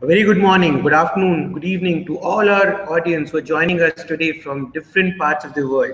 A very good morning, good afternoon, good evening to all our audience who are joining us today from different parts of the world.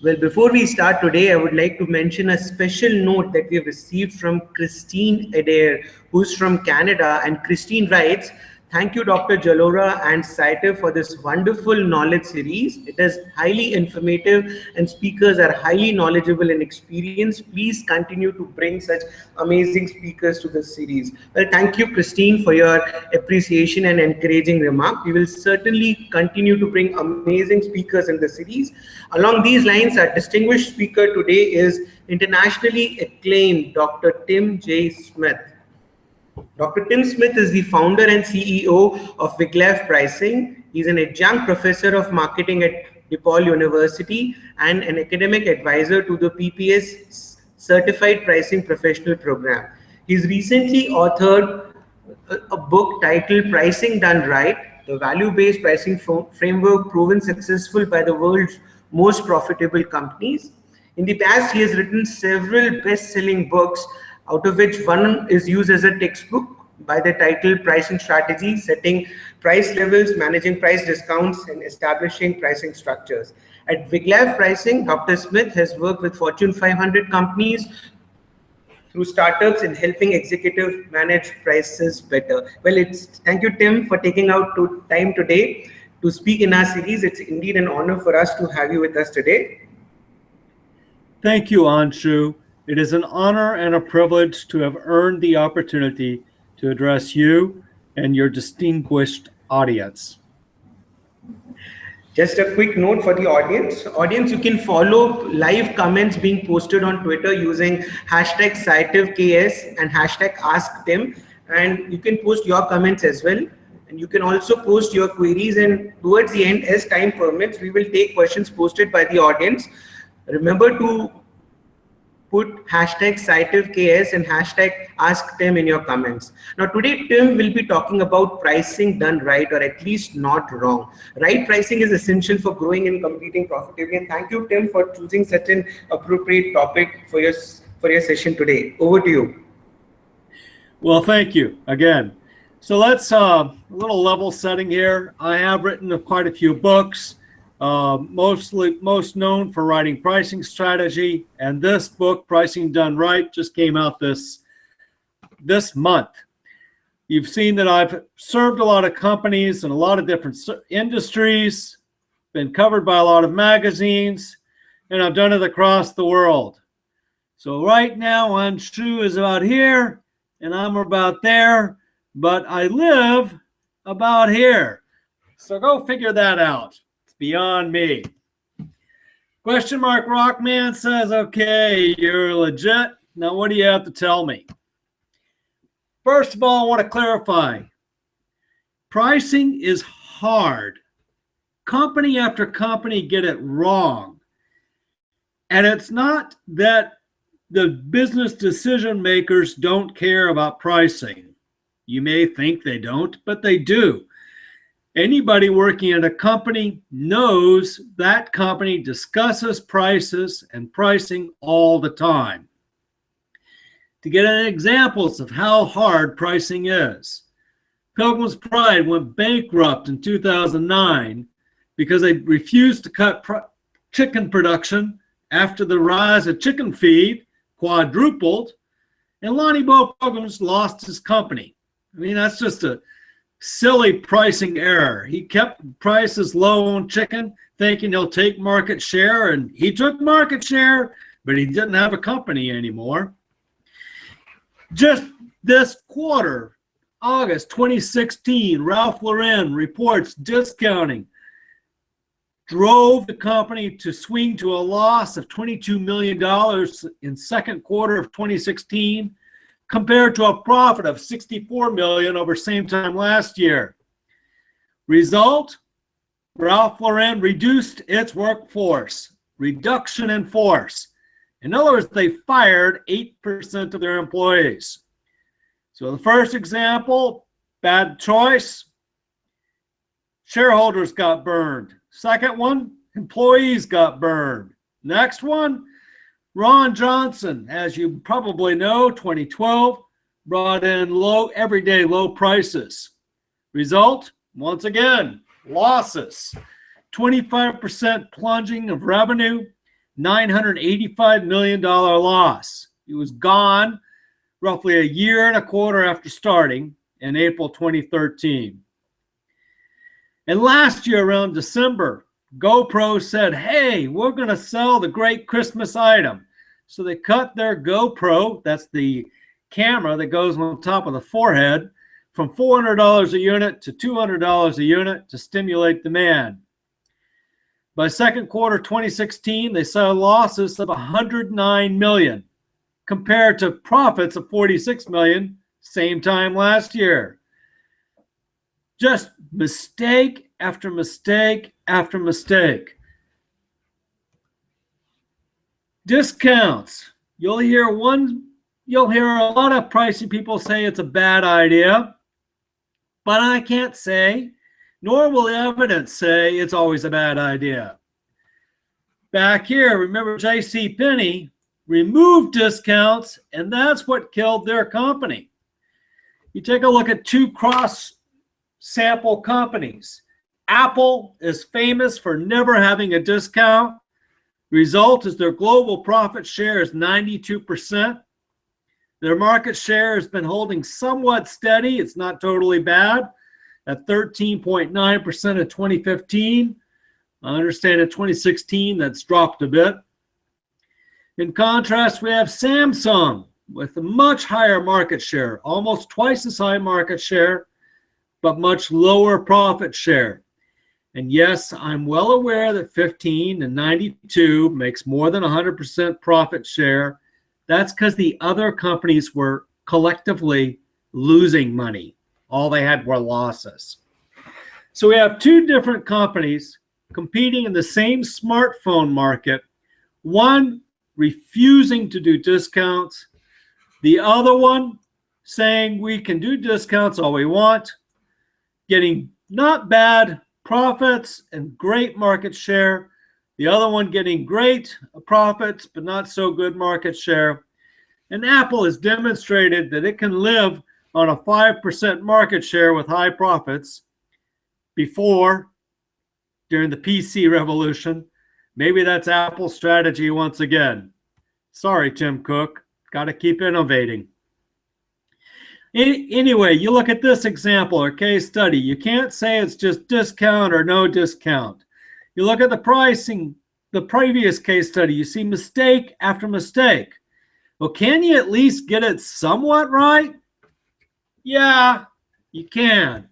Well, before we start today, I would like to mention a special note that we have received from Christine Adair, who's from Canada. And Christine writes, "Thank you, Dr. Jalora and Sciative, for this wonderful knowledge series. It is highly informative and speakers are highly knowledgeable and experienced. Please continue to bring such amazing speakers to this series." Well, thank you, Christine, for your appreciation and encouraging remark. We will certainly continue to bring amazing speakers in the series. Along these lines, our distinguished speaker today is internationally acclaimed Dr. Tim J. Smith. Dr. Tim Smith is the founder and CEO of Wiglaf Pricing. He's an adjunct professor of marketing at DePaul University and an academic advisor to the PPS Certified Pricing Professional Program. He's recently authored a book titled Pricing Done Right, the value-based pricing framework proven successful by the world's most profitable companies. In the past, he has written several best-selling books, out of which one is used as a textbook by the title Pricing Strategy, Setting Price Levels, Managing Price Discounts, and Establishing Pricing Structures. At Wiglaf Pricing, Dr. Smith has worked with Fortune 500 companies through startups in helping executives manage prices better. Well, thank you, Tim, for taking out time today to speak in our series. It's indeed an honor for us to have you with us today. Thank you, Anshu. It is an honor and a privilege to have earned the opportunity to address you and your distinguished audience. Just a quick note for the audience. Audience, you can follow live comments being posted on Twitter using hashtag #SciativeKS and hashtag AskTim. And you can post your comments as well. And you can also post your queries, and towards the end, as time permits, we will take questions posted by the audience. Remember to put hashtag #SciativeKS and hashtag AskTim in your comments. Now today, Tim will be talking about pricing done right, or at least not wrong. Right pricing is essential for growing and competing profitably. And thank you, Tim, for choosing such an appropriate topic for your session today. Over to you. Well, thank you again. So let's a little level setting here. I have written quite a few books. Most known for writing Pricing Strategy, and this book, Pricing Done Right, just came out this month. You've seen that I've served a lot of companies in a lot of different industries, been covered by a lot of magazines, and I've done it across the world. So right now, Anshu is about here, and I'm about there, but I live about here. So go figure that out. Beyond me. Question mark Rockman says, okay, you're legit. Now what do you have to tell me? First of all, I want to clarify. Pricing is hard. Company after company get it wrong. And it's not that the business decision makers don't care about pricing. You may think they don't, but they do. Anybody working at a company knows that company discusses prices and pricing all the time. To get examples of how hard pricing is, Pilgrim's Pride went bankrupt in 2009 because they refused to cut chicken production after the rise of chicken feed quadrupled, and Lonnie Bo Pilgrims lost his company. I mean, that's just a silly pricing error. He kept prices low on chicken, thinking he'll take market share, and he took market share, but he didn't have a company anymore. Just this quarter, August 2016, Ralph Lauren reports discounting drove the company to swing to a loss of $22 million in second quarter of 2016, compared to a profit of $64 million over same time last year. Result, Ralph Lauren reduced its workforce, reduction in force. In other words, they fired 8% of their employees. So the first example, bad choice, shareholders got burned. Second one, employees got burned. Next one, Ron Johnson, as you probably know, 2012, brought in everyday low prices. Result, once again, losses. 25% plunging of revenue, $985 million loss. It was gone roughly a year and a quarter after starting in April 2013. And last year around December, GoPro said, hey, we're going to sell the great Christmas item. So they cut their GoPro, that's the camera that goes on top of the forehead, from $400 a unit to $200 a unit to stimulate demand. By second quarter 2016, they saw losses of $109 million compared to profits of $46 million same time last year. Just mistake after mistake after mistake. Discounts. You'll hear a lot of pricing people say it's a bad idea, but I can't say, nor will the evidence say it's always a bad idea. Back here, remember J.C. Penney removed discounts, and that's what killed their company. You take a look at two cross-sample companies. Apple is famous for never having a discount. Result is their global profit share is 92%. Their market share has been holding somewhat steady. It's not totally bad at 13.9% in 2015. I understand in 2016 that's dropped a bit. In contrast, we have Samsung with a much higher market share, almost twice as high market share, but much lower profit share. And yes, I'm well aware that 15 and 92 makes more than 100% profit share. That's because the other companies were collectively losing money. All they had were losses. So we have two different companies competing in the same smartphone market, one refusing to do discounts, the other one saying we can do discounts all we want, getting not bad profits and great market share, the other one getting great profits but not so good market share. And Apple has demonstrated that it can live on a 5% market share with high profits before, during the PC revolution. Maybe that's Apple's strategy once again. Sorry, Tim Cook. Got to keep innovating. Anyway, you look at this example or case study. You can't say it's just discount or no discount. You look at the pricing, the previous case study, you see mistake after mistake. Well, can you at least get it somewhat right? Yeah, you can.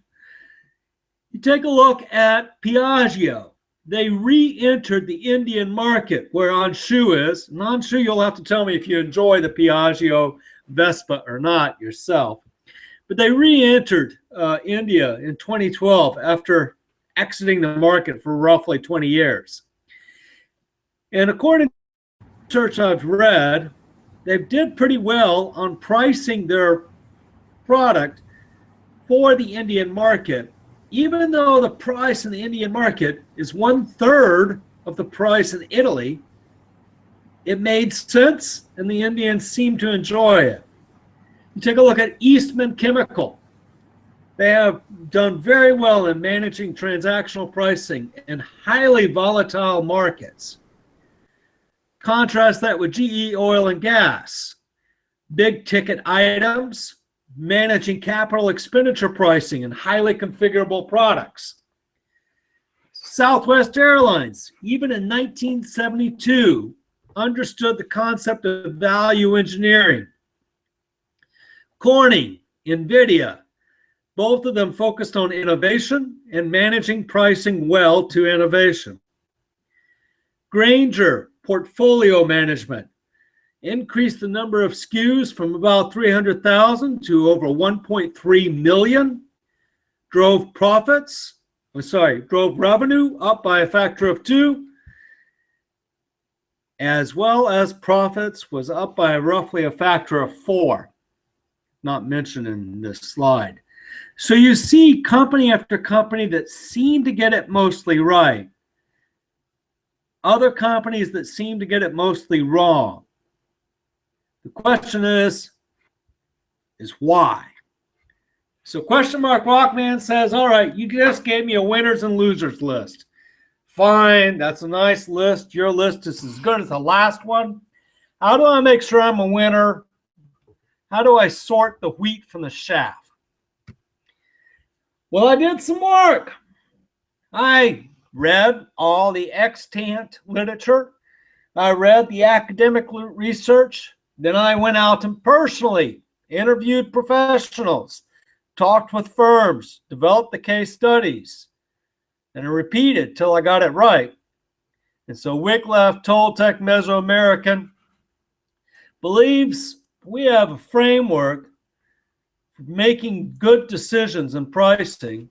You take a look at Piaggio. They re-entered the Indian market where Anshu is. And Anshu, you'll have to tell me if you enjoy the Piaggio Vespa or not yourself. But they re-entered India in 2012 after exiting the market for roughly 20 years. And according to the research I've read, they did pretty well on pricing their product for the Indian market, even though the price in the Indian market is 1/3 of the price in Italy. It made sense, and the Indians seem to enjoy it. You take a look at Eastman Chemical. They have done very well in managing transactional pricing in highly volatile markets. Contrast that with GE Oil and Gas. Big ticket items, managing capital expenditure pricing and highly configurable products. Southwest Airlines, even in 1972, understood the concept of value engineering. Corning, NVIDIA, both of them focused on innovation and managing pricing well to innovation. Grainger, portfolio management, increased the number of SKUs from about 300,000 to over 1.3 million, drove revenue up by a factor of 2, as well as profits was up by roughly a factor of 4, not mentioned in this slide. So you see company after company that seem to get it mostly right. Other companies that seem to get it mostly wrong. The question is why? So question mark Rockman says, all right, you just gave me a winners and losers list. Fine, that's a nice list. Your list is as good as the last one. How do I make sure I'm a winner? How do I sort the wheat from the chaff? Well, I did some work. I read all the extant literature. I read the academic research. Then I went out and personally interviewed professionals, talked with firms, developed the case studies, and I repeated till I got it right. And so Wycliffe, Toltec, Mesoamerican believes we have a framework for making good decisions in pricing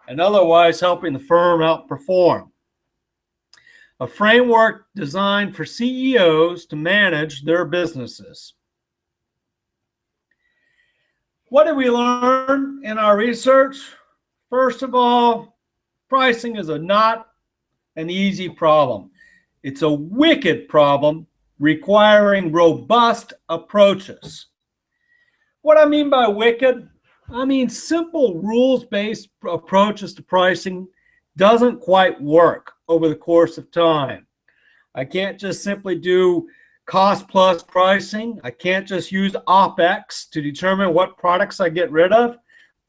and otherwise helping the firm outperform. A framework designed for CEOs to manage their businesses. What did we learn in our research? First of all, pricing is not an easy problem. It's a wicked problem requiring robust approaches. What I mean by wicked, I mean simple rules-based approaches to pricing doesn't quite work over the course of time. I can't just simply do cost plus pricing. I can't just use OpEx to determine what products I get rid of.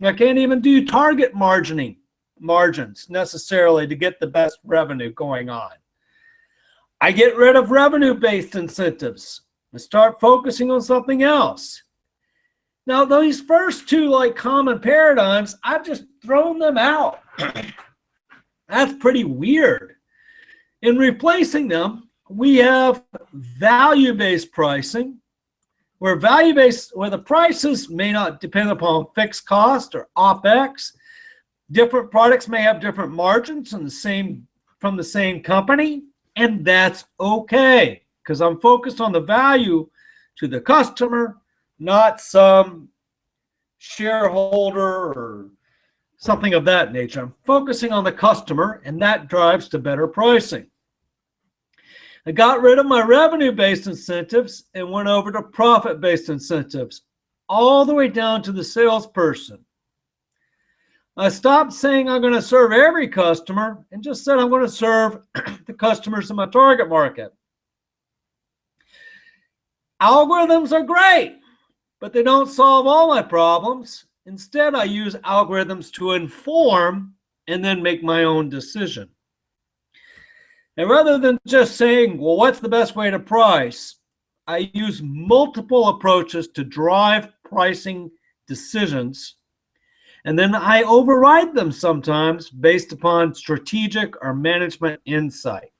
I can't even do target margins necessarily to get the best revenue going on. I get rid of revenue-based incentives and start focusing on something else. Now, those first two common paradigms, I've just thrown them out. That's pretty weird. In replacing them, we have value-based pricing, where the prices may not depend upon fixed cost or OpEx. Different products may have different margins from the same company, and that's okay, because I'm focused on the value to the customer, not some shareholder or something of that nature. I'm focusing on the customer, and that drives to better pricing. I got rid of my revenue-based incentives and went over to profit-based incentives, all the way down to the salesperson. I stopped saying I'm going to serve every customer and just said I'm going to serve the customers in my target market. Algorithms are great, but they don't solve all my problems. Instead, I use algorithms to inform and then make my own decision. And rather than just saying, well, what's the best way to price? I use multiple approaches to drive pricing decisions. And then I override them sometimes based upon strategic or management insight.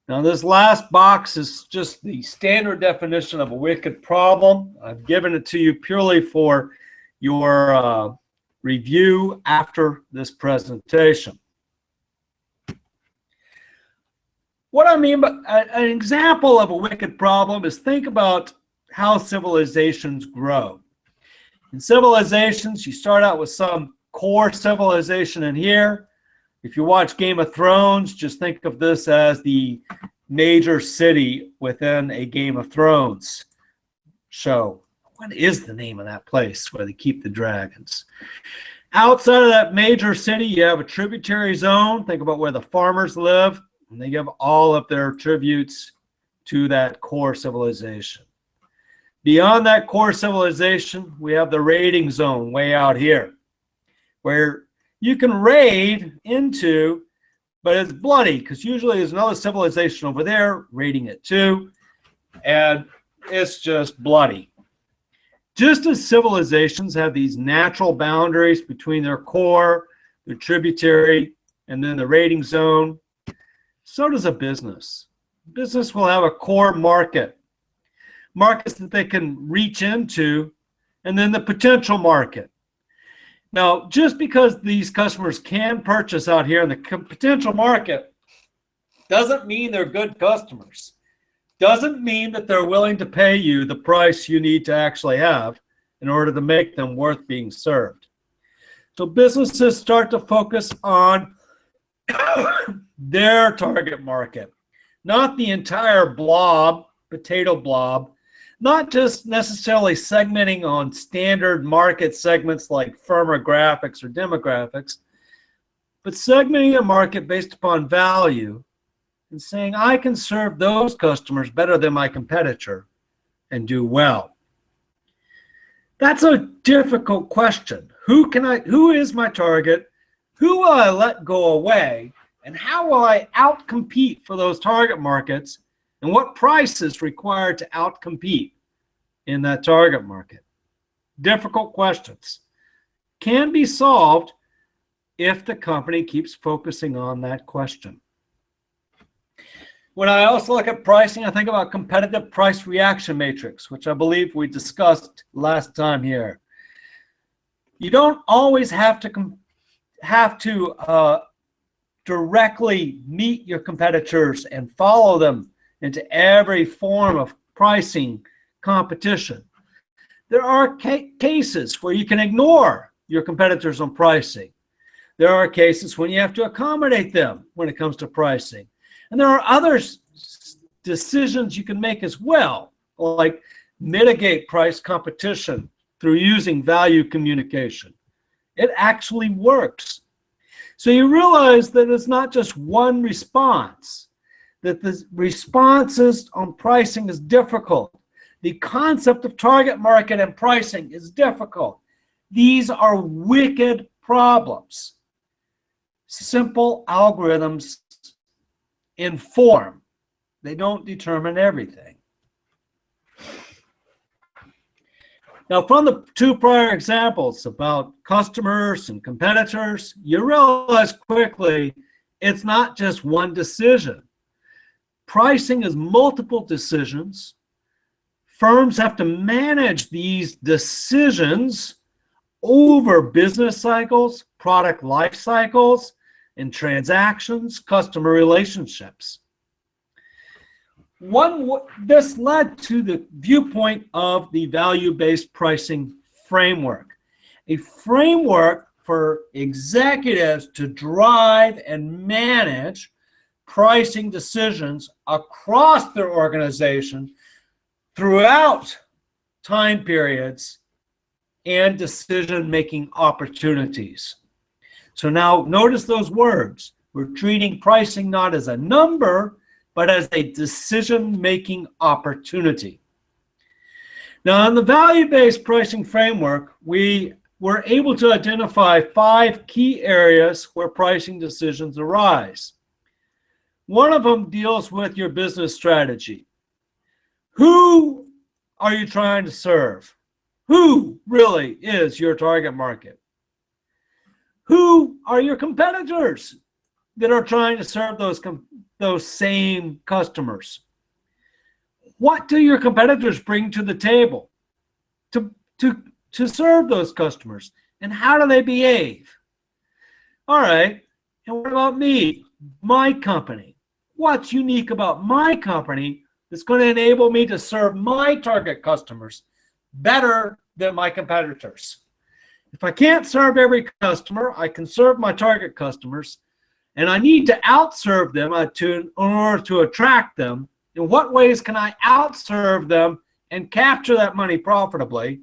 Now, this last box is just the standard definition of a wicked problem. I've given it to you purely for your review after this presentation. What I mean by an example of a wicked problem is think about how civilizations grow. In civilizations, you start out with some core civilization in here. If you watch Game of Thrones, just think of this as the major city within a Game of Thrones show. What is the name of that place where they keep the dragons? Outside of that major city, you have a tributary zone. Think about where the farmers live, and they give all of their tributes to that core civilization. Beyond that core civilization, we have the raiding zone way out here, where you can raid into, but it's bloody, because usually there's another civilization over there raiding it too, and it's just bloody. Just as civilizations have these natural boundaries between their core, their tributary, and then the raiding zone, so does a business. Business will have a core market, markets that they can reach into, and then the potential market. Now, just because these customers can purchase out here in the potential market doesn't mean they're good customers. Doesn't mean that they're willing to pay you the price you need to actually have in order to make them worth being served. So businesses start to focus on their target market, not the entire blob, potato blob, not just necessarily segmenting on standard market segments like firmographics or demographics, but segmenting a market based upon value and saying, I can serve those customers better than my competitor and do well. That's a difficult question. Who is my target? Who will I let go away? And how will I outcompete for those target markets? And what price is required to outcompete in that target market? Difficult questions. Can be solved if the company keeps focusing on that question. When I also look at pricing, I think about competitive price reaction matrix, which I believe we discussed last time here. You don't always have to directly meet your competitors and follow them into every form of pricing competition. There are cases where you can ignore your competitors on pricing. There are cases when you have to accommodate them when it comes to pricing. And there are other decisions you can make as well, like mitigate price competition through using value communication. It actually works. So you realize that it's not just one response, that the responses on pricing is difficult. The concept of target market and pricing is difficult. These are wicked problems. Simple algorithms inform. They don't determine everything. Now, from the two prior examples about customers and competitors, you realize quickly it's not just one decision. Pricing is multiple decisions. Firms have to manage these decisions over business cycles, product life cycles, and transactions, customer relationships. This led to the viewpoint of the value-based pricing framework, a framework for executives to drive and manage pricing decisions across their organization throughout time periods and decision-making opportunities. So now notice those words. We're treating pricing not as a number, but as a decision-making opportunity. Now, in the value-based pricing framework, we were able to identify 5 key areas where pricing decisions arise. One of them deals with your business strategy. Who are you trying to serve? Who really is your target market? Who are your competitors that are trying to serve those same customers? What do your competitors bring to the table to serve those customers? And how do they behave? All right, and what about me, my company? What's unique about my company that's going to enable me to serve my target customers better than my competitors? If I can't serve every customer, I can serve my target customers, and I need to outserve them in order to attract them. In what ways can I outserve them and capture that money profitably?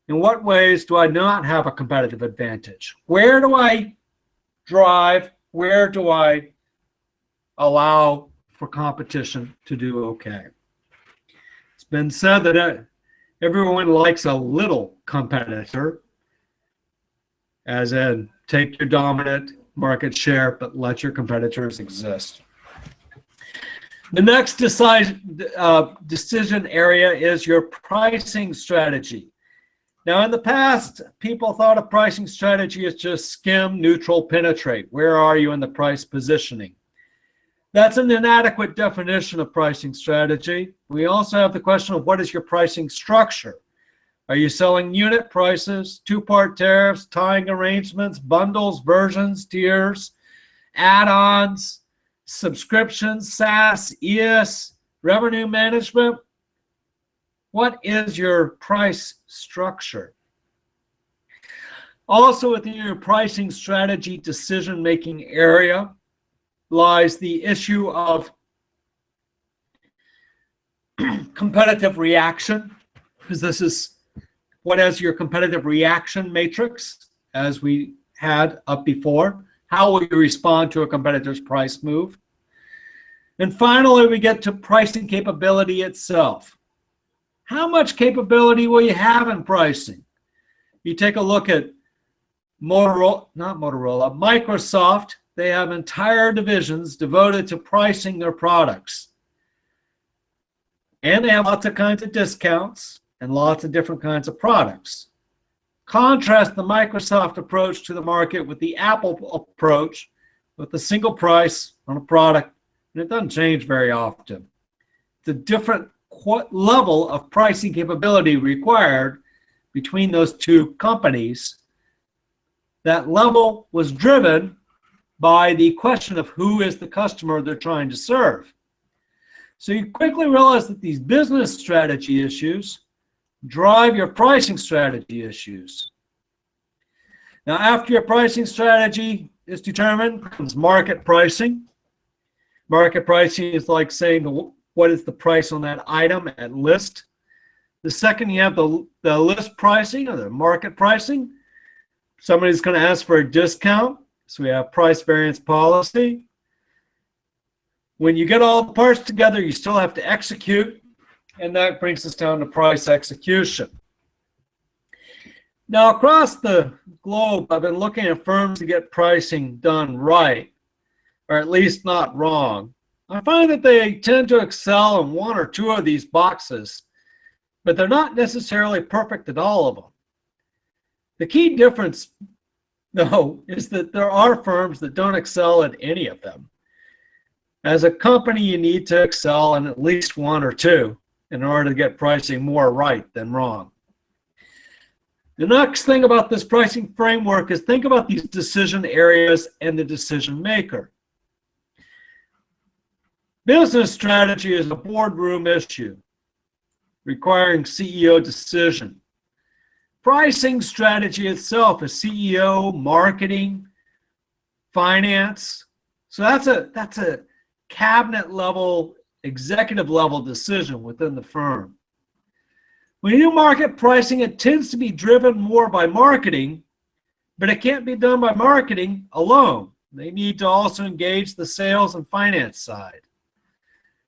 In what ways do I not have a competitive advantage? Where do I drive? Where do I allow for competition to do okay? It's been said that everyone likes a little competitor, as in take your dominant market share, but let your competitors exist. The next decision area is your pricing strategy. Now, in the past, people thought of pricing strategy as just skim, neutral, penetrate. Where are you in the price positioning? That's an inadequate definition of pricing strategy. We also have the question of what is your pricing structure? Are you selling unit prices, two-part tariffs, tying arrangements, bundles, versions, tiers, add-ons, subscriptions, SaaS, ES, revenue management? What is your price structure? Also within your pricing strategy decision-making area lies the issue of competitive reaction, because this is what is your competitive reaction matrix, as we had up before. How will you respond to a competitor's price move? And finally, we get to pricing capability itself. How much capability will you have in pricing? You take a look at Microsoft. They have entire divisions devoted to pricing their products. And they have lots of kinds of discounts and lots of different kinds of products. Contrast the Microsoft approach to the market with the Apple approach, with a single price on a product, and it doesn't change very often. It's a different level of pricing capability required between those two companies. That level was driven by the question of who is the customer they're trying to serve. So you quickly realize that these business strategy issues drive your pricing strategy issues. Now, after your pricing strategy is determined, comes market pricing. Market pricing is like saying what is the price on that item at list. The second, you have the list pricing or the market pricing. Somebody's going to ask for a discount, so we have price variance policy. When you get all the parts together, you still have to execute, and that brings us down to price execution. Now, across the globe, I've been looking at firms to get pricing done right, or at least not wrong. I find that they tend to excel in one or two of these boxes, but they're not necessarily perfect at all of them. The key difference, though, is that there are firms that don't excel at any of them. As a company, you need to excel in at least one or two in order to get pricing more right than wrong. The next thing about this pricing framework is think about these decision areas and the decision maker. Business strategy is a boardroom issue requiring CEO decision. Pricing strategy itself is CEO, marketing, finance. So that's a cabinet level, executive level decision within the firm. When you do market pricing, it tends to be driven more by marketing, but it can't be done by marketing alone. They need to also engage the sales and finance side.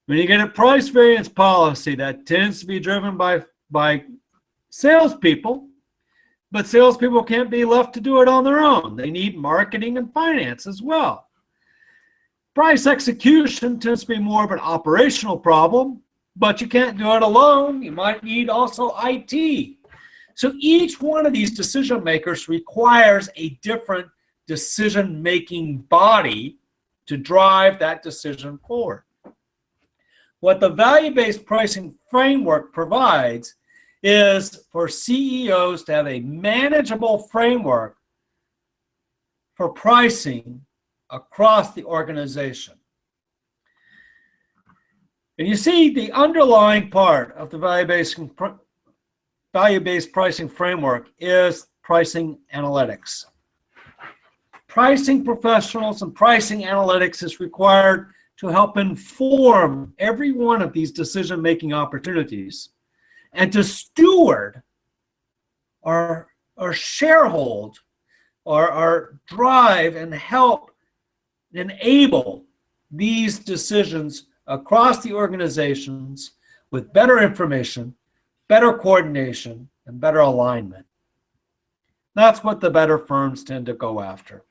When you get a price variance policy, that tends to be driven by salespeople, but salespeople can't be left to do it on their own. They need marketing and finance as well. Price execution tends to be more of an operational problem, but you can't do it alone. You might need also IT. So each one of these decision makers requires a different decision-making body to drive that decision forward. What the value-based pricing framework provides is for CEOs to have a manageable framework for pricing across the organization. And you see the underlying part of the value-based pricing framework is pricing analytics. Pricing professionals and pricing analytics is required to help inform every one of these decision-making opportunities and to steward or sharehold or drive and help enable these decisions across the organizations with better information, better coordination, and better alignment. That's what the better firms tend to go after.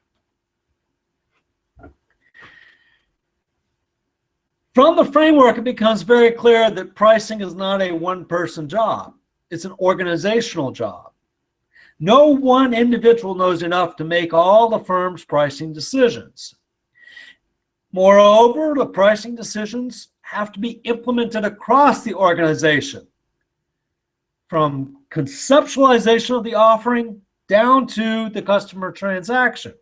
From the framework, it becomes very clear that pricing is not a one-person job. It's an organizational job. No one individual knows enough to make all the firm's pricing decisions. Moreover, the pricing decisions have to be implemented across the organization, from conceptualization of the offering down to the customer transaction.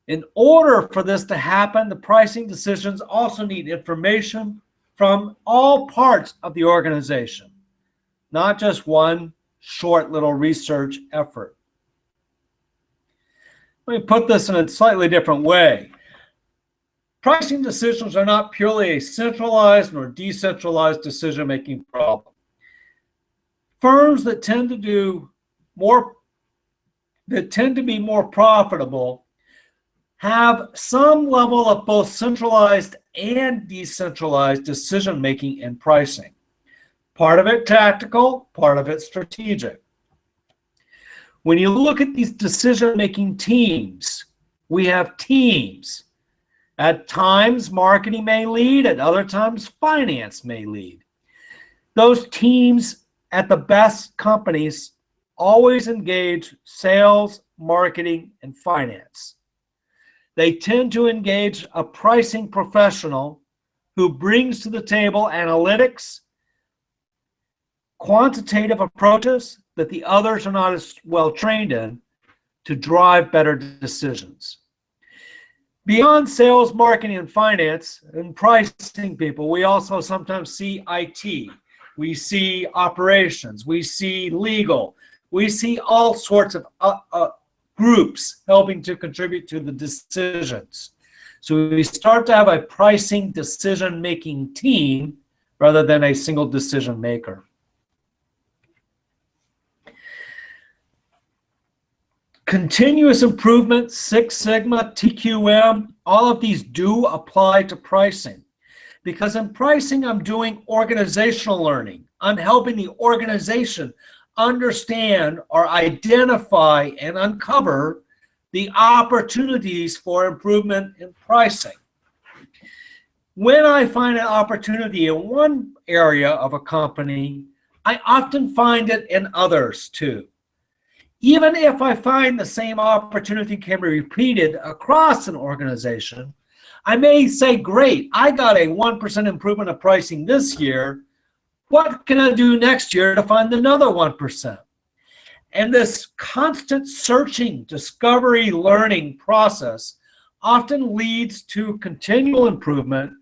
In order for this to happen, the pricing decisions also need information from all parts of the organization, not just one short little research effort. Let me put this in a slightly different way. Pricing decisions are not purely a centralized nor decentralized decision-making problem. Firms that tend to be more profitable have some level of both centralized and decentralized decision-making and pricing. Part of it tactical, part of it strategic. When you look at these decision-making teams, we have teams. At times, marketing may lead. At other times, finance may lead. Those teams at the best companies always engage sales, marketing, and finance. They tend to engage a pricing professional who brings to the table analytics, quantitative approaches that the others are not as well trained in to drive better decisions. Beyond sales, marketing, and finance and pricing people, we also sometimes see IT. We see operations. We see legal. We see all sorts of groups helping to contribute to the decisions. So we start to have a pricing decision-making team rather than a single decision maker. Continuous improvement, Six Sigma, TQM, all of these do apply to pricing. Because in pricing, I'm doing organizational learning. I'm helping the organization understand or identify and uncover the opportunities for improvement in pricing. When I find an opportunity in one area of a company, I often find it in others too. Even if I find the same opportunity can be repeated across an organization, I may say, great, I got a 1% improvement of pricing this year. What can I do next year to find another 1%? And this constant searching, discovery, learning process often leads to continual improvement,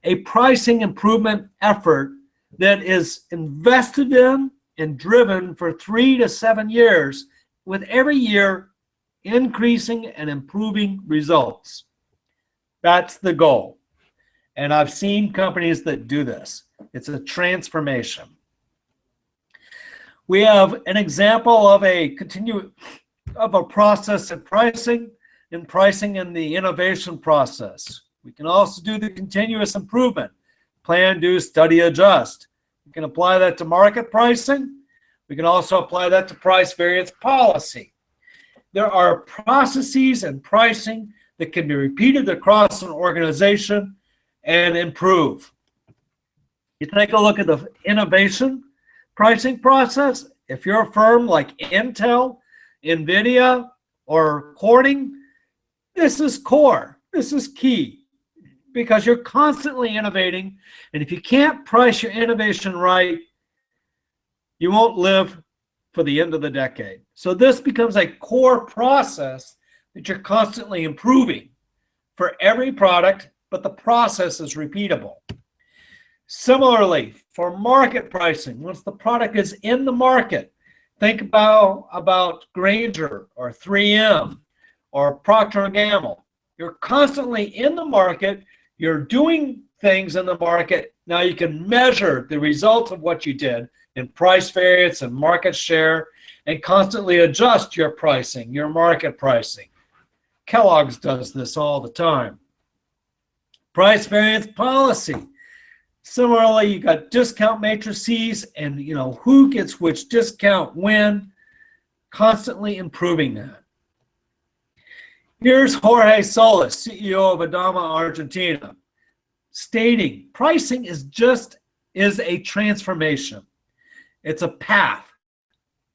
a pricing improvement effort that is invested in and driven for 3 to 7 years, with every year increasing and improving results. That's the goal. And I've seen companies that do this. It's a transformation. We have an example of a process in pricing in the innovation process. We can also do the continuous improvement. Plan, do, study, adjust. We can apply that to market pricing. We can also apply that to price variance policy. There are processes and pricing that can be repeated across an organization and improve. You take a look at the innovation pricing process. If you're a firm like Intel, NVIDIA, or Corning, this is core. This is key because you're constantly innovating. And if you can't price your innovation right, you won't live for the end of the decade. So this becomes a core process that you're constantly improving for every product, but the process is repeatable. Similarly, for market pricing, once the product is in the market, think about Grainger or 3M or Procter & Gamble. You're constantly in the market. You're doing things in the market. Now you can measure the results of what you did in price variance and market share, and constantly adjust your pricing, your market pricing. Kellogg's does this all the time. Price variance policy. Similarly, you got discount matrices and who gets which discount when, constantly improving that. Here's Jorge Solis, CEO of Adama Argentina, stating pricing is a transformation. It's a path,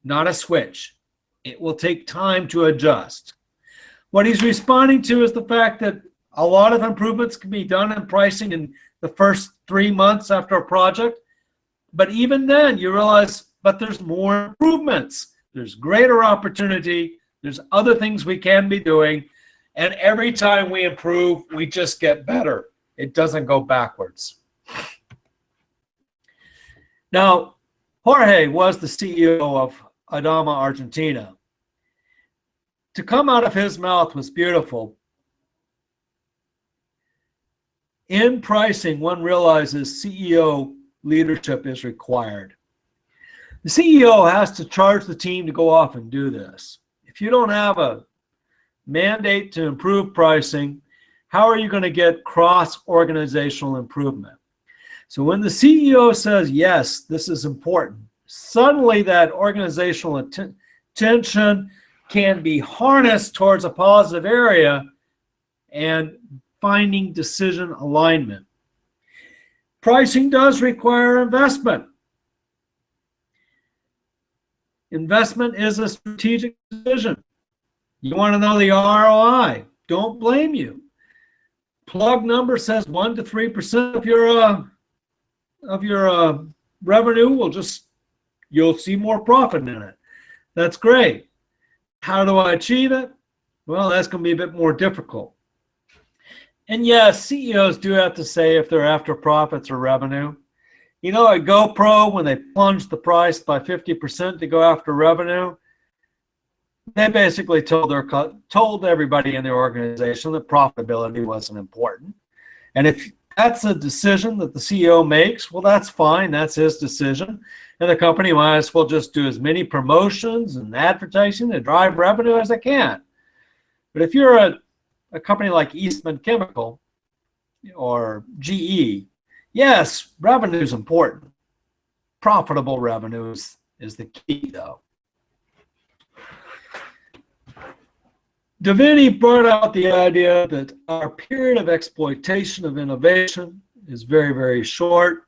not a switch. It will take time to adjust. What he's responding to is the fact that a lot of improvements can be done in pricing in the first 3 months after a project. But even then, you realize, but there's more improvements. There's greater opportunity. There's other things we can be doing. And every time we improve, we just get better. It doesn't go backwards. Now, Jorge was the CEO of Adama Argentina. To come out of his mouth was beautiful. In pricing, one realizes CEO leadership is required. The CEO has to charge the team to go off and do this. If you don't have a mandate to improve pricing, how are you going to get cross-organizational improvement? So when the CEO says, yes, this is important, suddenly that organizational attention can be harnessed towards a positive area and finding decision alignment. Pricing does require investment. Investment is a strategic decision. You want to know the ROI? Don't blame you. Plug number says 1 to 3% of your revenue will you'll see more profit in it. That's great. How do I achieve it? Well, that's going to be a bit more difficult. And yes, CEOs do have to say if they're after profits or revenue. You know, at GoPro, when they plunged the price by 50% to go after revenue, they basically told everybody in the organization that profitability wasn't important. And if that's a decision that the CEO makes, well, that's fine. That's his decision. And the company might as well just do as many promotions and advertising to drive revenue as it can. But if you're a company like Eastman Chemical or GE, yes, revenue is important. Profitable revenue is the key, though. Davini brought out the idea that our period of exploitation of innovation is very, very short.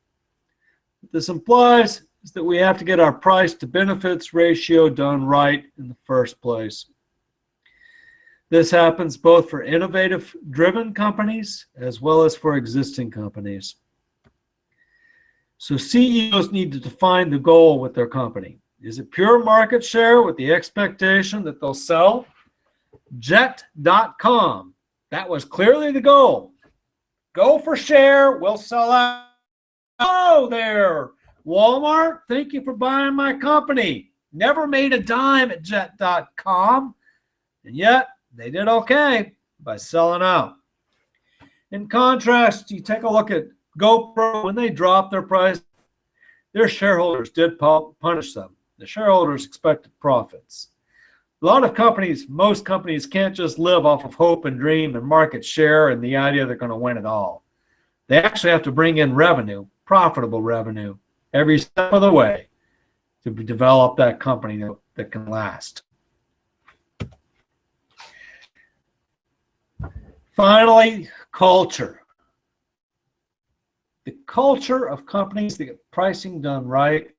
What this implies is that we have to get our price to benefits ratio done right in the first place. This happens both for innovative-driven companies as well as for existing companies. So CEOs need to define the goal with their company. Is it pure market share with the expectation that they'll sell? Jet.com. That was clearly the goal. Go for share, we'll sell out. Oh, there. Walmart, thank you for buying my company. Never made a dime at Jet.com, and yet they did okay by selling out. In contrast, you take a look at GoPro. When they dropped their price, their shareholders did punish them. The shareholders expected profits. A lot of companies, most companies can't just live off of hope and dream and market share and the idea they're going to win it all. They actually have to bring in revenue, profitable revenue, every step of the way to develop that company that can last. Finally, culture. The culture of companies that get pricing done right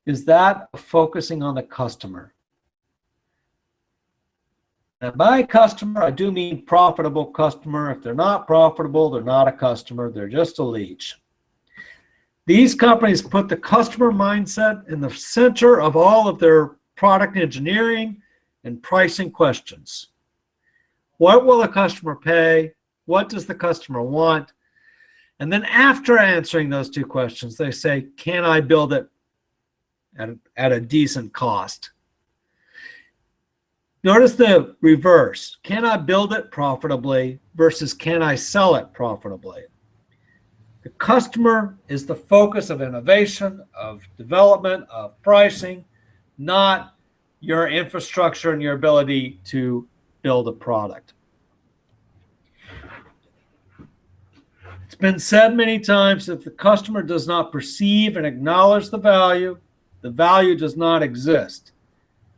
is that of focusing on the customer. And by customer, I do mean profitable customer. If they're not profitable, they're not a customer. They're just a leech. These companies put the customer mindset in the center of all of their product engineering and pricing questions. What will the customer pay? What does the customer want? And then after answering those two questions, they say, can I build it at a decent cost? Notice the reverse. Can I build it profitably versus can I sell it profitably? The customer is the focus of innovation, of development, of pricing, not your infrastructure and your ability to build a product. It's been said many times, if the customer does not perceive and acknowledge the value does not exist.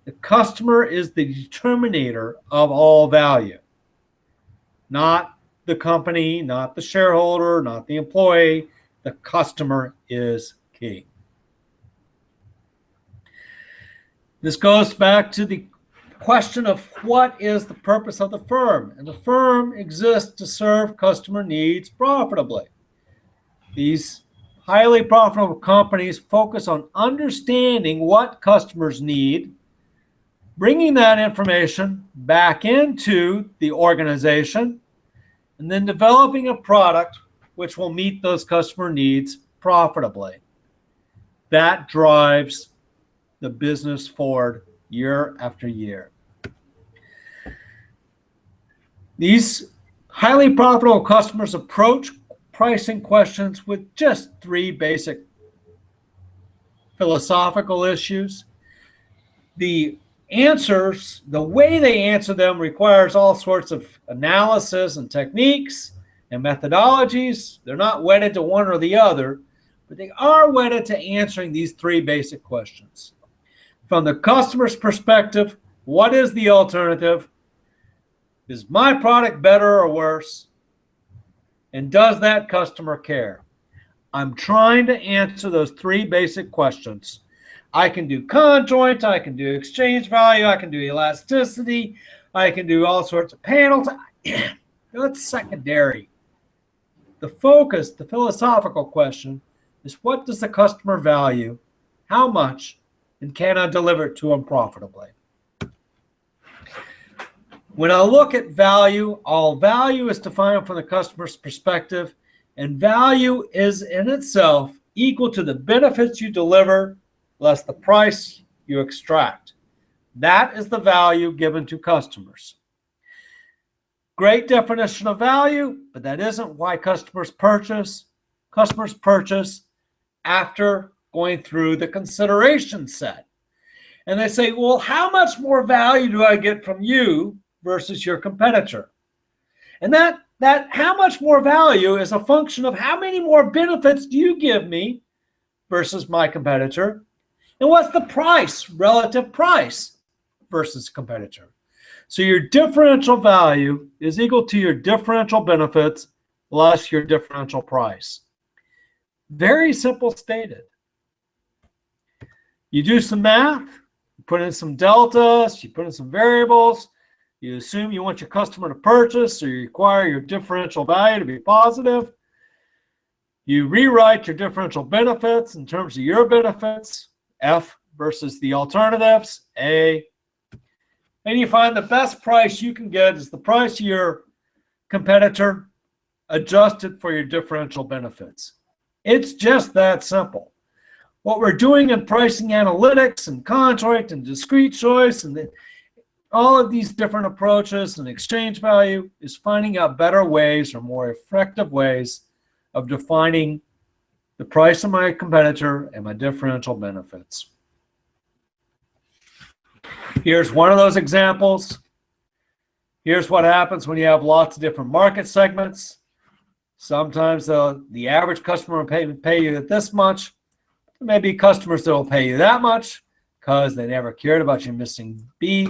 The customer is the determinator of all value, not the company, not the shareholder, not the employee. The customer is key. This goes back to the question of what is the purpose of the firm? And the firm exists to serve customer needs profitably. These highly profitable companies focus on understanding what customers need, bringing that information back into the organization, and then developing a product which will meet those customer needs profitably. That drives the business forward year after year. These Highly profitable customers approach pricing questions with just three basic philosophical issues. The answers, the way they answer them requires all sorts of analysis and techniques and methodologies. They're not wedded to one or the other, but they are wedded to answering these three basic questions. From the customer's perspective, what is the alternative? Is my product better or worse? And does that customer care? I'm trying to answer those three basic questions. I can do conjoint, I can do exchange value, I can do elasticity, I can do all sorts of panels. That's secondary. The focus, the philosophical question is, what does the customer value? How much? And can I deliver it to them profitably? When I look at value, all value is defined from the customer's perspective, and value is in itself equal to the benefits you deliver less the price you extract. That is the value given to customers. Great definition of value, but that isn't why customers purchase. Customers purchase after going through the consideration set. And they say, well, how much more value do I get from you versus your competitor? And that how much more value is a function of how many more benefits do you give me versus my competitor? And what's the price, relative price versus competitor? So your differential value is equal to your differential benefits less your differential price. Very simple stated. You do some math, you put in some deltas, you put in some variables, you assume you want your customer to purchase, so you require your differential value to be positive. You rewrite your differential benefits in terms of your benefits, F versus the alternatives, A. And you find the best price you can get is the price of your competitor adjusted for your differential benefits. It's just that simple. What we're doing in pricing analytics and contract and discrete choice and all of these different approaches and exchange value is finding out better ways or more effective ways of defining the price of my competitor and my differential benefits. Here's one of those examples. Here's what happens when you have lots of different market segments. Sometimes the average customer will pay you this much. There may be customers that will pay you that much because they never cared about your missing B.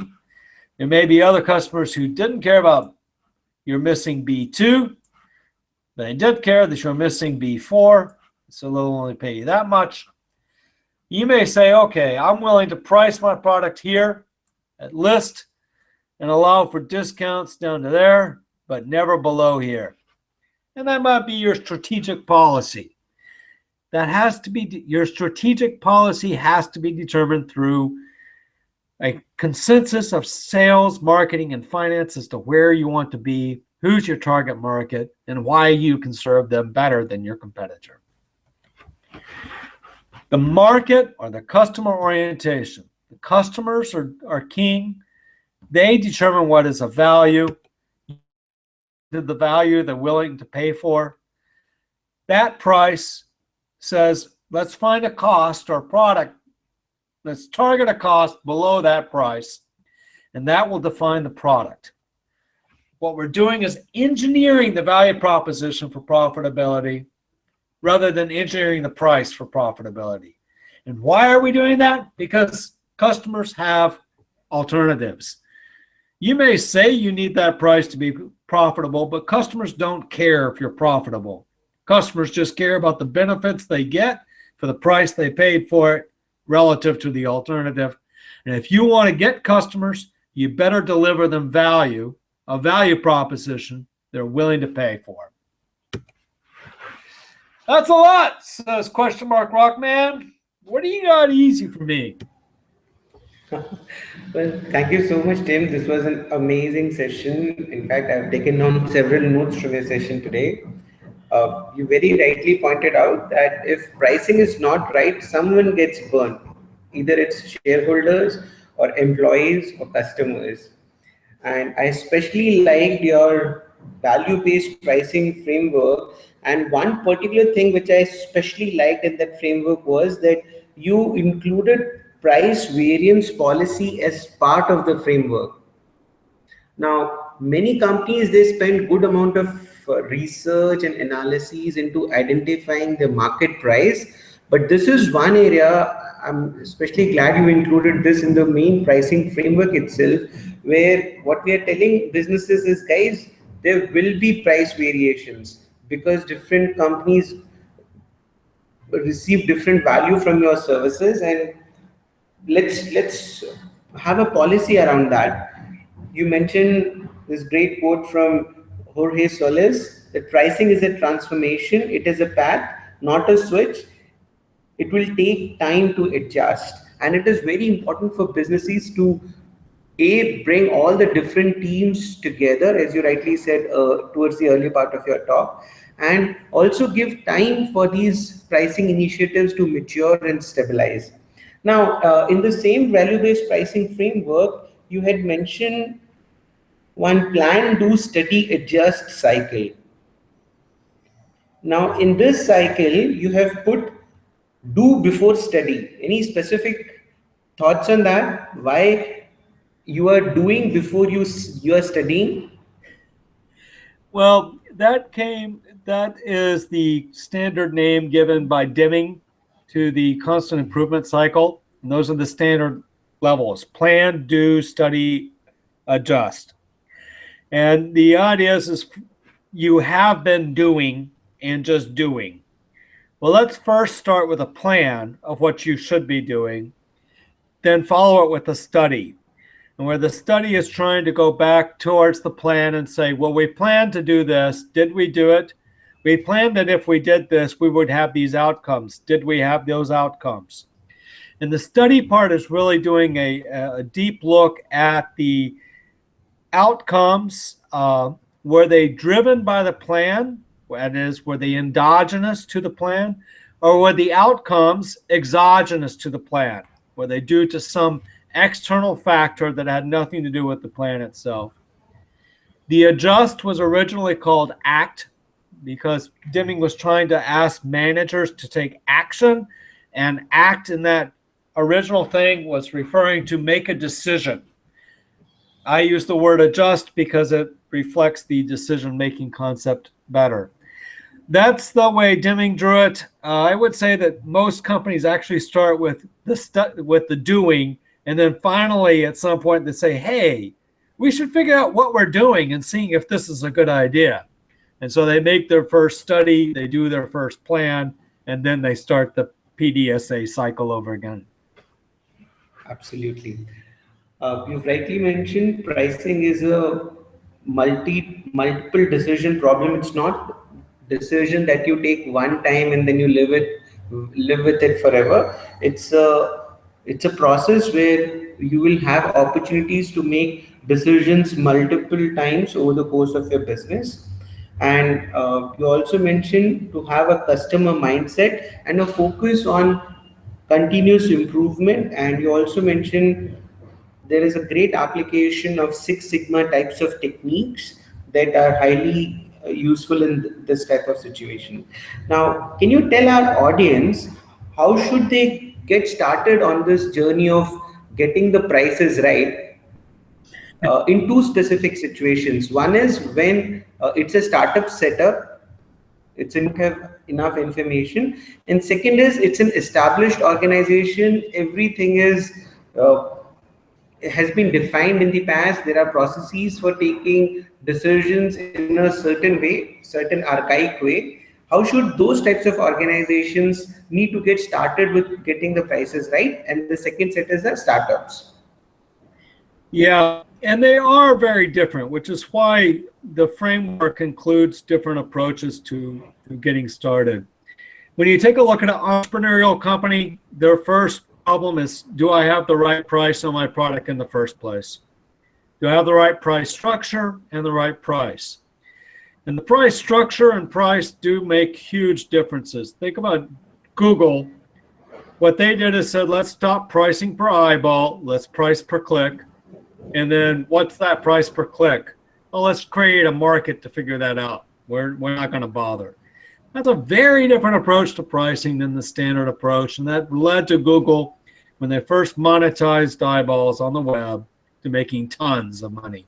There may be other customers who didn't care about your missing B2. But they did care that you're missing B4, so they'll only pay you that much. You may say, okay, I'm willing to price my product here at list and allow for discounts down to there, but never below here. And that might be your strategic policy. That has to be, your strategic policy has to be determined through a consensus of sales, marketing, and finance as to where you want to be, who's your target market, and why you can serve them better than your competitor. The market or the customer orientation. The customers are king. They determine what is a value, the value they're willing to pay for. That price says, let's find a cost or product. Let's target a cost below that price, and that will define the product. What we're doing is engineering the value proposition for profitability rather than engineering the price for profitability. And why are we doing that? Because customers have alternatives. You may say you need that price to be profitable, but customers don't care if you're profitable. Customers just care about the benefits they get for the price they paid for it relative to the alternative. And if you want to get customers, you better deliver them value, a value proposition they're willing to pay for. That's a lot, says question mark Rockman. What do you got easy for me? Well, thank you so much, Tim. This was an amazing session. In fact, I've taken down several notes from your session today. You very rightly pointed out that if pricing is not right, someone gets burned. Either it's shareholders or employees or customers. And I especially liked your value-based pricing framework. And one particular thing which I especially liked in that framework was that you included price variance policy as part of the framework. Now, many companies, they spend good amount of research and analyses into identifying the market price, but this is one area I'm especially glad you included this in the main pricing framework itself, where what we are telling businesses is, guys, there will be price variations because different companies receive different value from your services, and let's have a policy around that. You mentioned this great quote from Jorge Solis that pricing is a transformation, it is a path, not a switch. It will take time to adjust, and it is very important for businesses to bring all the different teams together, as you rightly said towards the early part of your talk, and also give time for these pricing initiatives to mature and stabilize. Now, in the same value-based pricing framework, you had mentioned one plan, do, study, adjust cycle. Now, in this cycle, you have put do before study. Any specific thoughts on that? Why you are doing before you are studying? Well, that is the standard name given by Deming to the constant improvement cycle. And those are the standard levels: plan, do, study, adjust. And the idea is you have been doing and just doing. Well, let's first start with a plan of what you should be doing, then follow it with a study. And where the study is trying to go back towards the plan and say, well, we planned to do this. Did we do it? We planned that if we did this, we would have these outcomes. Did we have those outcomes? And the study part is really doing a deep look at the outcomes. Were they driven by the plan? That is, were they endogenous to the plan? Or were the outcomes exogenous to the plan? Were they due to some external factor that had nothing to do with the plan itself? The adjust was originally called act because Deming was trying to ask managers to take action, and act in that original thing was referring to make a decision. I use the word adjust because it reflects the decision-making concept better. That's the way Deming drew it. I would say that most companies actually start with the doing, and then finally at some point they say, hey, we should figure out what we're doing and seeing if this is a good idea. And so they make their first study, they do their first plan, and then they start the PDSA cycle over again. Absolutely. You've rightly mentioned pricing is a multiple decision problem. It's not decision that you take one time and then you live with it forever. It's a process where you will have opportunities to make decisions multiple times over the course of your business. And you also mentioned to have a customer mindset and a focus on continuous improvement. And you also mentioned there is a great application of Six Sigma types of techniques that are highly useful in this type of situation. Now, can you tell our audience how should they get started on this journey of getting the prices right in two specific situations? One is when it's a startup setup, it's not have enough information, and second is it's an established organization, everything is has been defined in the past. There are processes for taking decisions in a certain way, certain archaic way. How should those types of organizations need to get started with getting the prices right? And the second set is the startups. Yeah, and they are very different, which is why the framework includes different approaches to getting started. When you take a look at an entrepreneurial company, their first problem is, do I have the right price on my product in the first place? Do I have the right price structure and the right price? And the price structure and price do make huge differences. Think about Google. What they did is said, let's stop pricing per eyeball, let's price per click. And then what's that price per click? oh, let's create a market to figure that out. We're not going to bother. That's a very different approach to pricing than the standard approach, and that led to Google, when they first monetized eyeballs on the web, to making tons of money.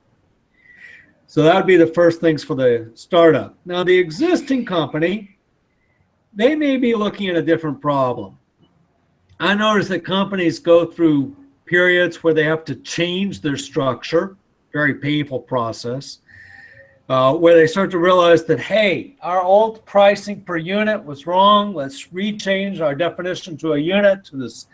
So that would be the first things for the startup. Now, the existing company, they may be looking at a different problem. I notice that companies go through periods where they have to change their structure, very painful process, where they start to realize that, hey, our old pricing per unit was wrong. Let's rechange our definition to a unit, to this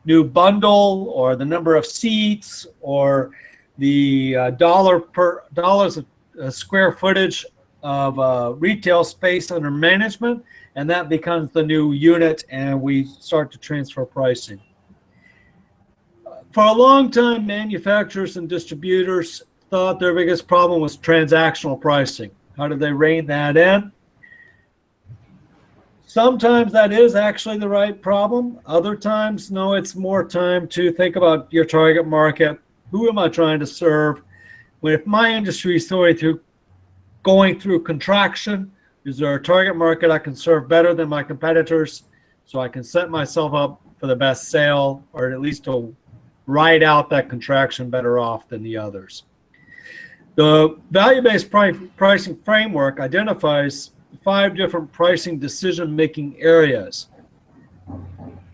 new bundle, or the number of seats, or the dollars a square footage of retail space under management, and that becomes the new unit, and we start to transfer pricing. For a long time, manufacturers and distributors thought their biggest problem was transactional pricing. How did they rein that in? Sometimes that is actually the right problem. Other times, no, it's more time to think about your target market. Who am I trying to serve? If my industry is going through contraction, is there a target market I can serve better than my competitors, so I can set myself up for the best sale, or at least to ride out that contraction better off than the others? The value-based pricing framework identifies 5 different pricing decision-making areas.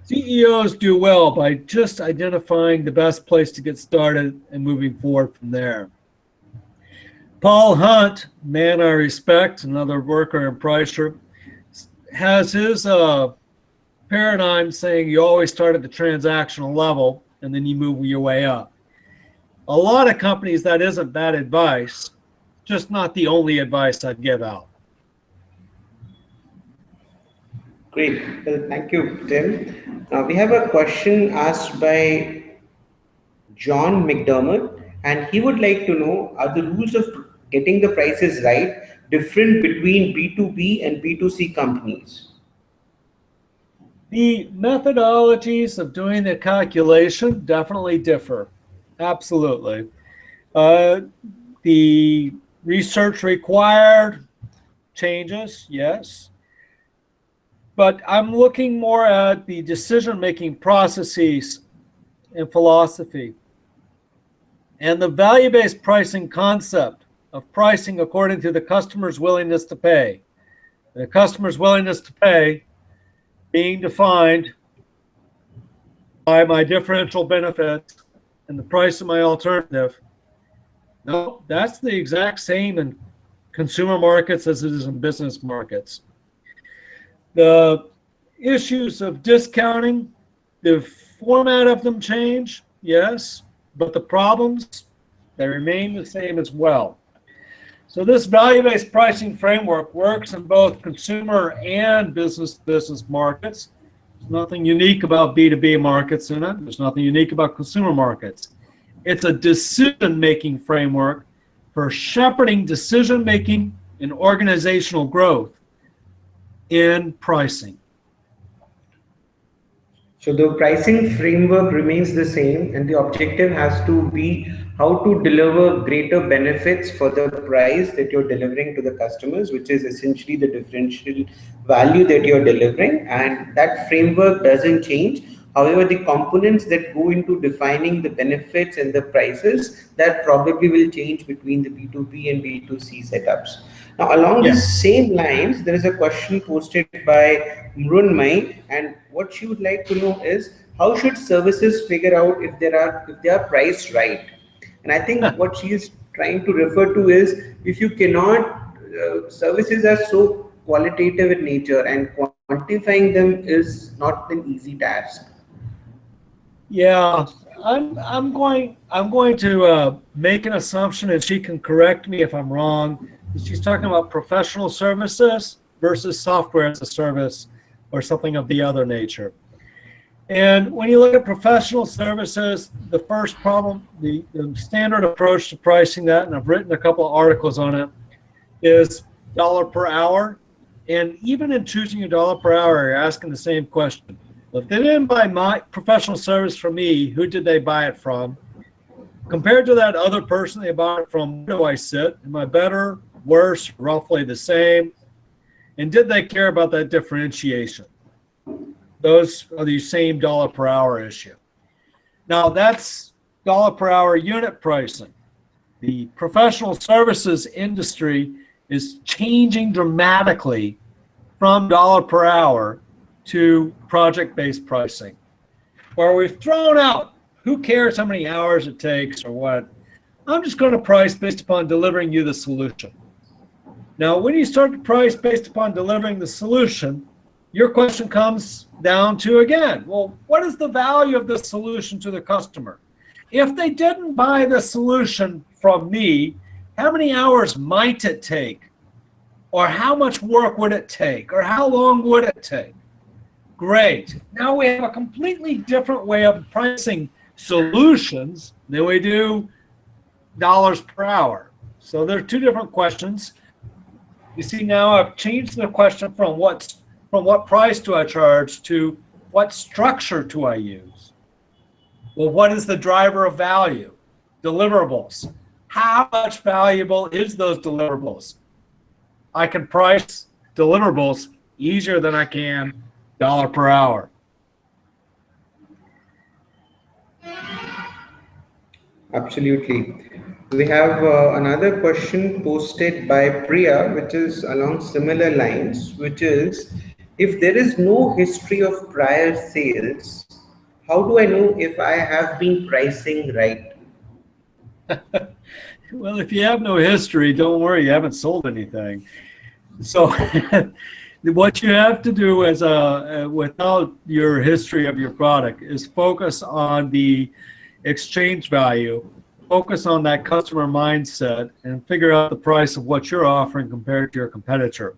CEOs do well by just identifying the best place to get started and moving forward from there. Paul Hunt, man I respect, another worker and pricer, has his paradigm saying you always start at the transactional level and then you move your way up. A lot of companies, that isn't bad advice, just not the only advice I'd give out. Great. Well, thank you, Tim. We have a question asked by John McDermott, and he would like to know, are the rules of getting the prices right different between B2B and B2C companies? The methodologies of doing the calculation definitely differ. Absolutely. The research required changes, yes. But I'm looking more at the decision-making processes and philosophy. And the value-based pricing concept of pricing according to the customer's willingness to pay. The customer's willingness to pay being defined by my differential benefits and the price of my alternative. No, that's the exact same in consumer markets as it is in business markets. The issues of discounting, the format of them change, yes, but the problems, they remain the same as well. So this value-based pricing framework works in both consumer and business markets. There's nothing unique about B2B markets in it. There's nothing unique about consumer markets. It's a decision-making framework for shepherding decision-making and organizational growth in pricing. So the pricing framework remains the same, and the objective has to be how to deliver greater benefits for the price that you're delivering to the customers, which is essentially the differential value that you're delivering, and that framework doesn't change. However, the components that go into defining the benefits and the prices, that probably will change between the B2B and B2C setups. Now, along the same lines, there is a question posted by Mrunmai, and what she would like to know is, how should services figure out if they are priced right? And I think what she is trying to refer to is, if you cannot, services are so qualitative in nature, and quantifying them is not an easy task. Yeah, I'm going to make an assumption, and she can correct me if I'm wrong. She's talking about professional services versus software as a service or something of the other nature. And when you look at professional services, the first problem, the standard approach to pricing that, and I've written a couple of articles on it, is dollar per hour. And even in choosing a dollar per hour, you're asking the same question. If they didn't buy my professional service from me, who did they buy it from? Compared to that other person they bought it from, where do I sit? Am I better, worse, roughly the same? And did they care about that differentiation? Those are the same dollar per hour issue. Now that's dollar per hour unit pricing. The professional services industry is changing dramatically from dollar per hour to project-based pricing, where we've thrown out, who cares how many hours it takes or what? I'm just going to price based upon delivering you the solution. Now, when you start to price based upon delivering the solution, your question comes down to, again, well, what is the value of the solution to the customer? If they didn't buy the solution from me, how many hours might it take? Or how much work would it take? Or how long would it take? Great. Now we have a completely different way of pricing solutions than we do dollars per hour. So there are two different questions. You see, now I've changed the question from what price do I charge to what structure do I use? Well, what is the driver of value? Deliverables. How much valuable is those deliverables? I can price deliverables easier than I can dollar per hour. Absolutely. We have another question posted by Priya, which is along similar lines, which is, if there is no history of prior sales, how do I know if I have been pricing right? Well, if you have no history, don't worry, you haven't sold anything. So what you have to do as without your history of your product is focus on the exchange value, focus on that customer mindset, and figure out the price of what you're offering compared to your competitor.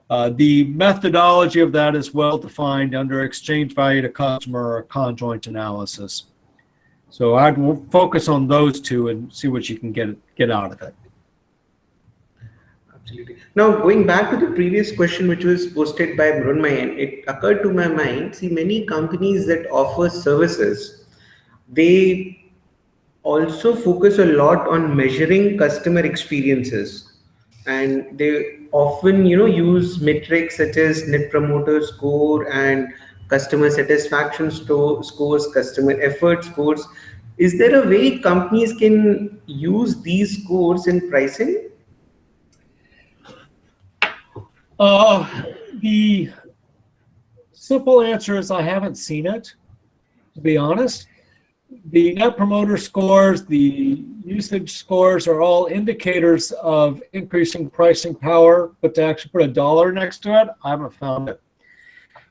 The methodology of that is well defined under exchange value to customer or conjoint analysis. So I'd focus on those two and see what you can get out of it. Absolutely. Now, going back to the previous question, which was posted by Mrunmayan, it occurred to my mind, see, many companies that offer services, they also focus a lot on measuring customer experiences. And they often, use metrics such as net promoter score and customer satisfaction scores, customer effort scores. Is there a way companies can use these scores in pricing? The simple answer is I haven't seen it, to be honest. The net promoter scores, the usage scores are all indicators of increasing pricing power, but to actually put a dollar next to it, I haven't found it.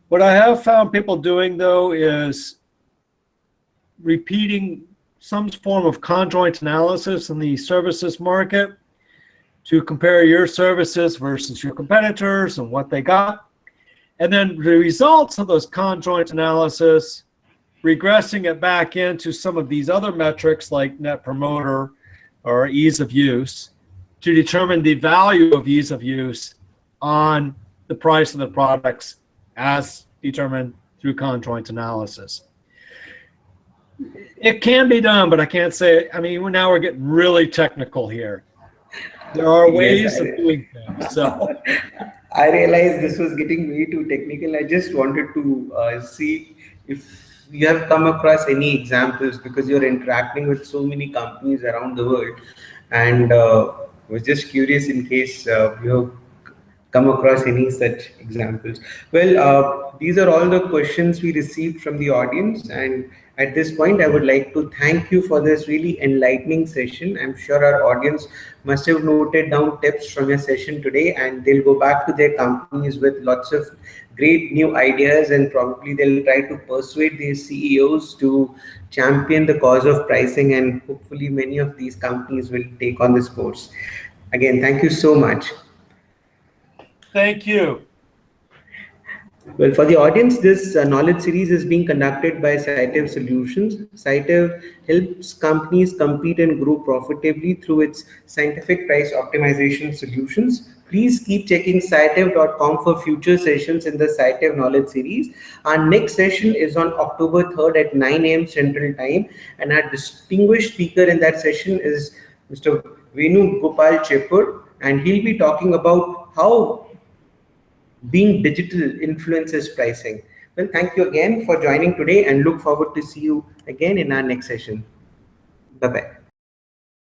What I have found people doing, though, is repeating some form of conjoint analysis in the services market to compare your services versus your competitors and what they got. And then the results of those conjoint analysis, regressing it back into some of these other metrics like net promoter or ease of use to determine the value of ease of use on the price of the products as determined through conjoint analysis. It can be done, but I can't say, I mean, now we're getting really technical here. There are ways of doing things. So I realized this was getting way too technical. I just wanted to see if you have come across any examples, because you're interacting with so many companies around the world, and was just curious in case you have come across any such examples. Well, these are all the questions we received from the audience, and at this point I would like to thank you for this really enlightening session. I'm sure our audience must have noted down tips from your session today, and they'll go back to their companies with lots of great new ideas, and probably they'll try to persuade their CEOs to champion the cause of pricing, and hopefully many of these companies will take on this course. Again, thank you so much. thank you. Well, for the audience, this knowledge series is being conducted by Sciative Solutions. Sciative helps companies compete and grow profitably through its scientific price optimization solutions, Please keep checking sciative.com for future sessions in the Sciative Knowledge series. Our next session is on October 3rd at 9 a.m. Central Time, and our distinguished speaker in that session is Mr. Venu Gopal Chepur, and he'll be talking about how being digital influences pricing. Well, thank you again for joining today and look forward to see you again in our next session. Bye-bye.